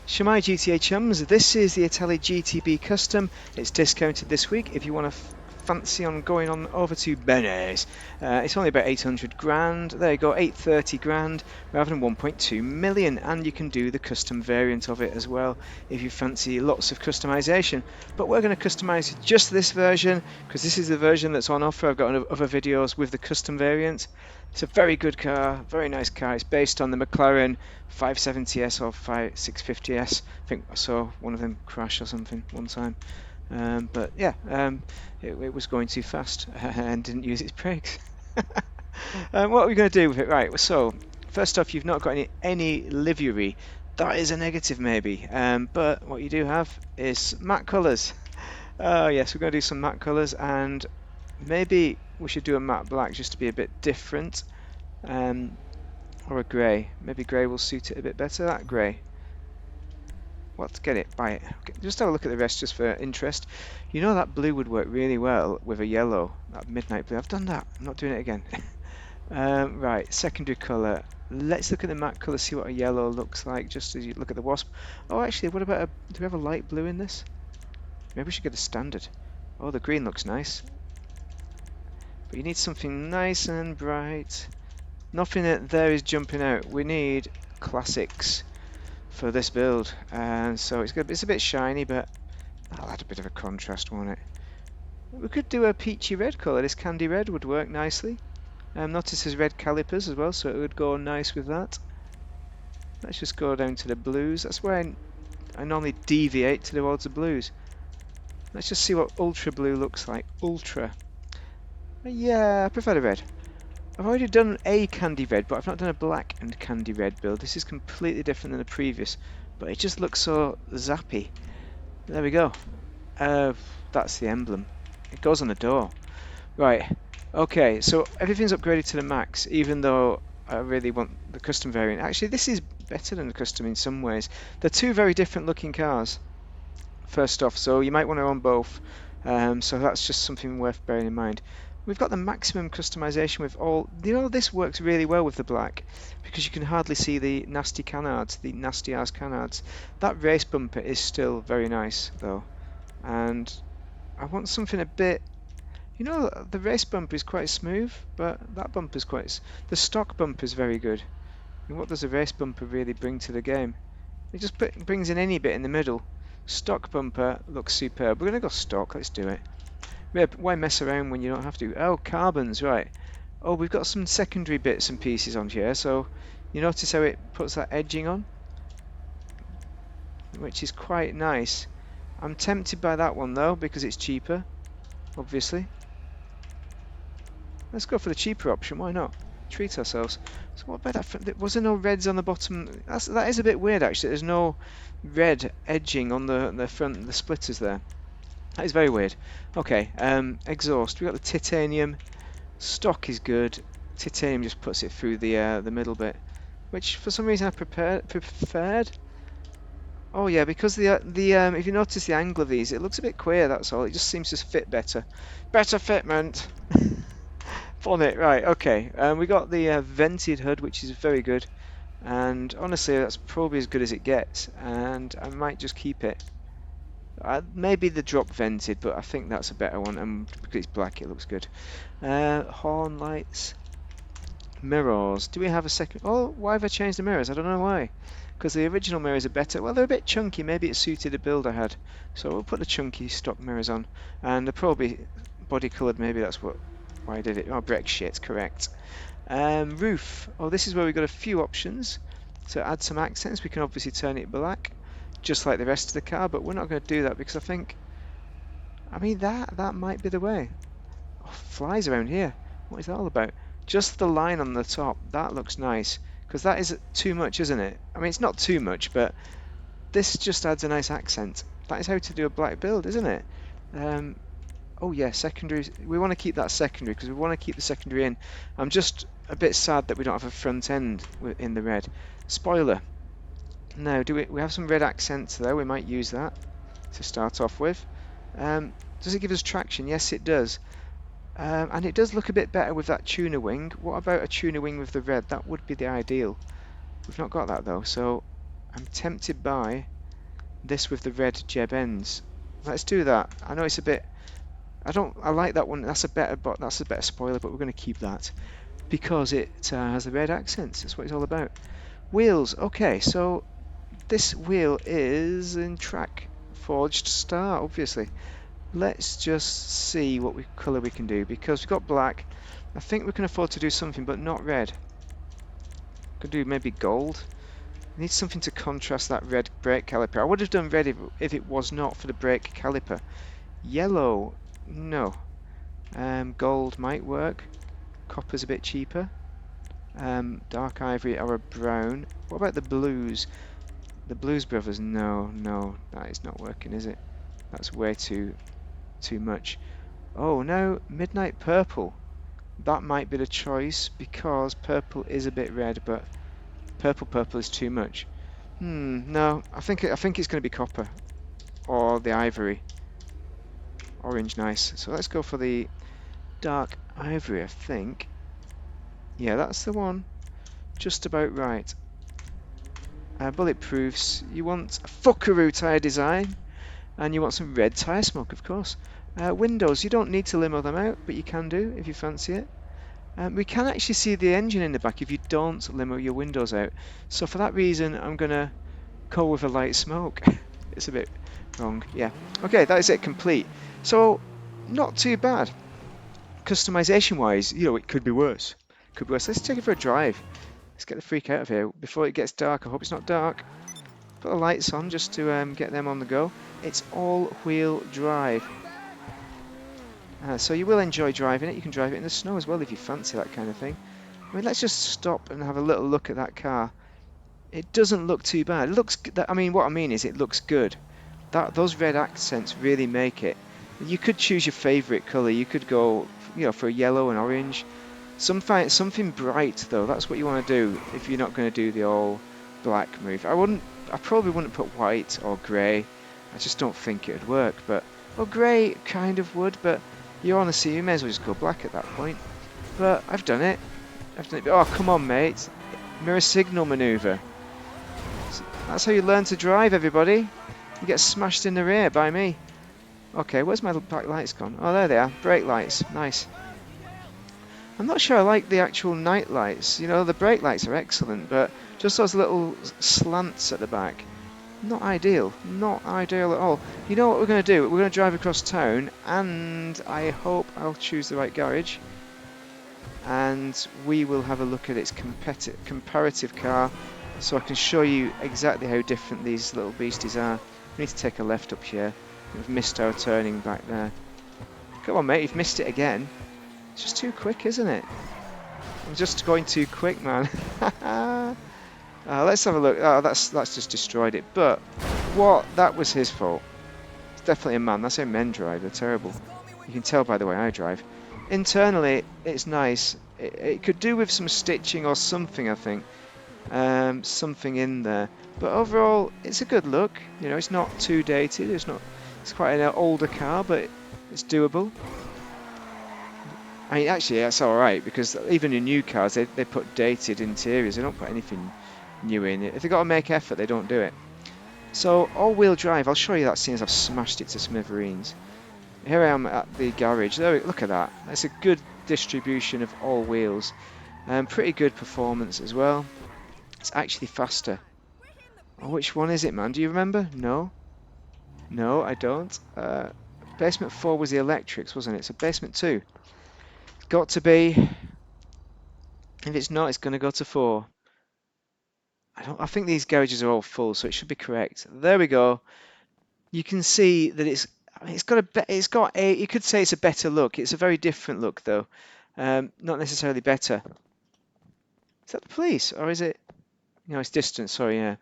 Shemai GTA chums, this is the Itali GTB custom. It's discounted this week if you want to fancy on going on over to Benny's. It's only about 800 grand. There you go, 830 grand rather than 1.2 million, and you can do the custom variant of it as well if you fancy lots of customization. But we're going to customize just this version because this is the version that's on offer. I've got other videos with the custom variant. It's a very good car, very nice car. It's based on the McClaren 570S or 650S. I think I saw one of them crash or something one time. But yeah, it was going too fast and didn't use its brakes. What are we going to do with it? Right, so first off, you've not got any livery. That is a negative maybe, but what you do have is matte colours. Yes, we're going to do some matte colours, and maybe we should do a matte black just to be a bit different, or a grey. Maybe grey will suit it a bit better. That grey. What? Get it? Buy it. Okay, just have a look at the rest just for interest. You know that blue would work really well with a yellow, that midnight blue. I've done that. I'm not doing it again. Right, secondary colour. Let's look at the matte colour, see what a yellow looks like, just as you look at the wasp. Oh, actually, what about do we have a light blue in this? Maybe we should get a standard. Oh, the green looks nice. But you need something nice and bright. Nothing that there is jumping out. We need classics for this build, and so it's a bit shiny, but that'll add a bit of a contrast, won't it? We could do a peachy red colour. This candy red would work nicely. Notice there's red calipers as well, so it would go nice with that. Let's just go down to the blues. That's where I normally deviate towards the blues. Let's just see what ultra blue looks like. Ultra. Yeah, I prefer the red. I've already done a candy red, but I've not done a black and candy red build. This is completely different than the previous, but it just looks so zappy. There we go. That's the emblem. It goes on the door. Right. Okay, so everything's upgraded to the max, even though I really want the custom variant. Actually, this is better than the custom in some ways. They're two very different looking cars, first off, so you might want to own both. So that's just something worth bearing in mind. We've got the maximum customization with all. You know, this works really well with the black because you can hardly see the nasty canards, the nasty ass canards. That race bumper is still very nice though, and I want something a bit. You know, the race bumper is quite smooth, but that bumper is quite. The stock bumper is very good. And what does a race bumper really bring to the game? It just brings in any bit in the middle. Stock bumper looks superb. We're going to go stock. Let's do it. Why mess around when you don't have to? Oh, carbons, right. Oh, we've got some secondary bits and pieces on here. So you notice how it puts that edging on, which is quite nice. I'm tempted by that one though because it's cheaper, obviously. Let's go for the cheaper option. Why not? Treat ourselves. So what about that? Was there no reds on the bottom? That is a bit weird actually. There's no red edging on the front, the splitters there. That is very weird. Okay, exhaust. We got the titanium. Stock is good. Titanium just puts it through the middle bit, which for some reason I preferred. Oh yeah, because if you notice the angle of these, it looks a bit queer. That's all. It just seems to fit better. Better fitment. Bonnet, right? Okay. We got the vented hood, which is very good, and honestly, that's probably as good as it gets. And I might just keep it. Maybe the drop vented, but I think that's a better one, and because it's black it looks good. Horn lights, mirrors. Do we have a second? Oh, why have I changed the mirrors? I don't know why. Because the original mirrors are better. Well, they're a bit chunky. Maybe it suited the build I had. So we'll put the chunky stock mirrors on, and they're probably body coloured. Maybe that's why I did it. Oh, brick shit, correct. Roof. Oh, this is where we've got a few options to add some accents. We can obviously turn it black, just like the rest of the car, but we're not going to do that because I mean that might be the way. Oh, flies around here. What is that all about? Just the line on the top, that looks nice, because that is too much, isn't it? I mean, it's not too much, but this just adds a nice accent. That is how to do a black build, isn't it? Oh yeah, secondary. We want to keep that secondary because we want to keep the secondary in. I'm just a bit sad that we don't have a front end in the red. Spoiler. No, we have some red accents there. We might use that to start off with. Does it give us traction? Yes, it does. And it does look a bit better with that tuner wing. What about a tuner wing with the red? That would be the ideal. We've not got that though, so I'm tempted by this with the red Jeb ends. Let's do that. I know it's a bit. I like that one. That's a better, but that's a better spoiler. But we're going to keep that because it has the red accents. That's what it's all about. Wheels. Okay, so this wheel is in track forged star, obviously. Let's just see what colour we can do because we've got black. I think we can afford to do something, but not red. Could do maybe gold. Need something to contrast that red brake caliper. I would have done red if it was not for the brake caliper. Yellow, no. Gold might work. Copper's a bit cheaper. Dark ivory or a brown. What about the blues? The Blues Brothers, no, that is not working, is it? That's way too much. Oh no, Midnight Purple. That might be the choice because purple is a bit red, but purple is too much. No, I think it's going to be copper or the ivory. Orange, nice. So let's go for the dark ivory, I think. Yeah, that's the one. Just about right. Bulletproofs. You want a fuckaroo tyre design, and you want some red tyre smoke, of course. Windows. You don't need to limo them out, but you can do if you fancy it. We can actually see the engine in the back if you don't limo your windows out. So for that reason, I'm going to go with a light smoke. It's a bit wrong. Yeah. Okay, that is it, complete. So, not too bad. Customization wise, it could be worse. Could be worse. Let's take it for a drive. Let's get the freak out of here before it gets dark. I hope it's not dark. Put the lights on just to get them on the go. It's all-wheel drive. So you will enjoy driving it. You can drive it in the snow as well if you fancy that kind of thing. I mean, let's just stop and have a little look at that car. It doesn't look too bad. It looks. I mean, what I mean is, it looks good. Those red accents really make it. You could choose your favourite colour. You could go, for a yellow and orange. Something bright though. That's what you want to do if you're not going to do the all black move. I probably wouldn't put white or grey. I just don't think it would work. But grey kind of would. But you're honestly, you may as well just go black at that point. But I've done it. Oh, come on, mate. Mirror signal manoeuvre. That's how you learn to drive, everybody. You get smashed in the rear by me. Okay, where's my back lights gone? Oh, there they are. Brake lights. Nice. I'm not sure I like the actual night lights. The brake lights are excellent, but just those little slants at the back. Not ideal. Not ideal at all. You know what we're going to do? We're going to drive across town, and I hope I'll choose the right garage. And we will have a look at its comparative car, so I can show you exactly how different these little beasties are. We need to take a left up here. We've missed our turning back there. Come on, mate, you've missed it again. It's just too quick, isn't it? I'm just going too quick, man. Let's have a look. Oh, that's just destroyed it. But that was his fault. It's definitely a man. That's how men drive. They're terrible. You can tell by the way I drive. Internally, it's nice. It could do with some stitching or something, I think. Something in there. But overall, it's a good look. It's not too dated. It's quite an older car, but it's doable. I mean, actually, that's all right because even in new cars, they put dated interiors. They don't put anything new in it. If they've got to make effort, they don't do it. So all-wheel drive. I'll show you that scene as I've smashed it to smithereens. Here I am at the garage. There, look at that. That's a good distribution of all wheels. Pretty good performance as well. It's actually faster. Oh, which one is it, man? Do you remember? No, I don't. Basement 4 was the electrics, wasn't it? So basement 2. Got to be. If it's not, it's going to go to 4. I think these garages are all full, so it should be correct. There we go. You can see that it's got a. You could say it's a better look. It's a very different look, though. Not necessarily better. Is that the police, or is it? No, it's distant. Sorry, yeah.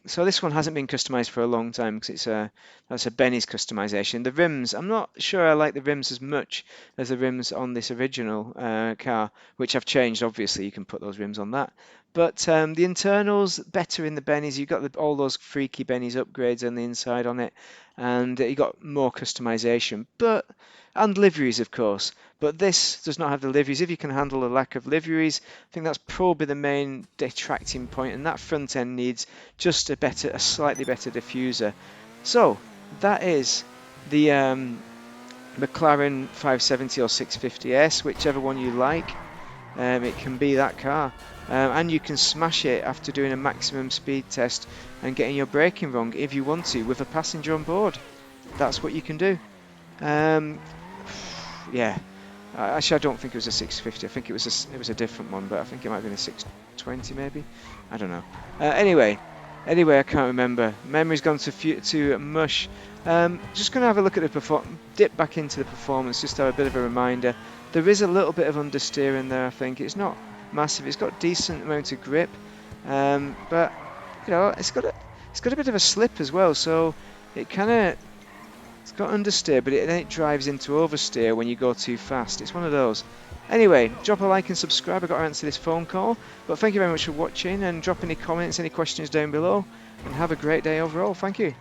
So this one hasn't been customized for a long time because that's a Benny's customization. The rims, I'm not sure I like the rims as much as the rims on this original car, which I've changed. Obviously, you can put those rims on that, But the internals better in the Bennies. You've got all those freaky Bennies upgrades on the inside on it, and you got more customization. And liveries, of course. But this does not have the liveries. If you can handle the lack of liveries, I think that's probably the main detracting point. And that front end needs just a slightly better diffuser. So that is the McClaren 570 or 650S, whichever one you like. It can be that car. And you can smash it after doing a maximum speed test and getting your braking wrong if you want to with a passenger on board. That's what you can do. Yeah. Actually, I don't think it was a 650. I think it was a different one, but I think it might have been a 620 maybe. I don't know. Anyway, I can't remember. Memory's gone to mush. Just going to have a look at the dip back into the performance, just to have a bit of a reminder. There is a little bit of understeer in there, I think. It's not massive. It's got decent amount of grip, but you know, it's got a bit of a slip as well. So it's got understeer, but then it drives into oversteer when you go too fast. It's one of those. Anyway, drop a like and subscribe. I've got to answer this phone call. But thank you very much for watching, and drop any comments, any questions down below. And have a great day overall. Thank you.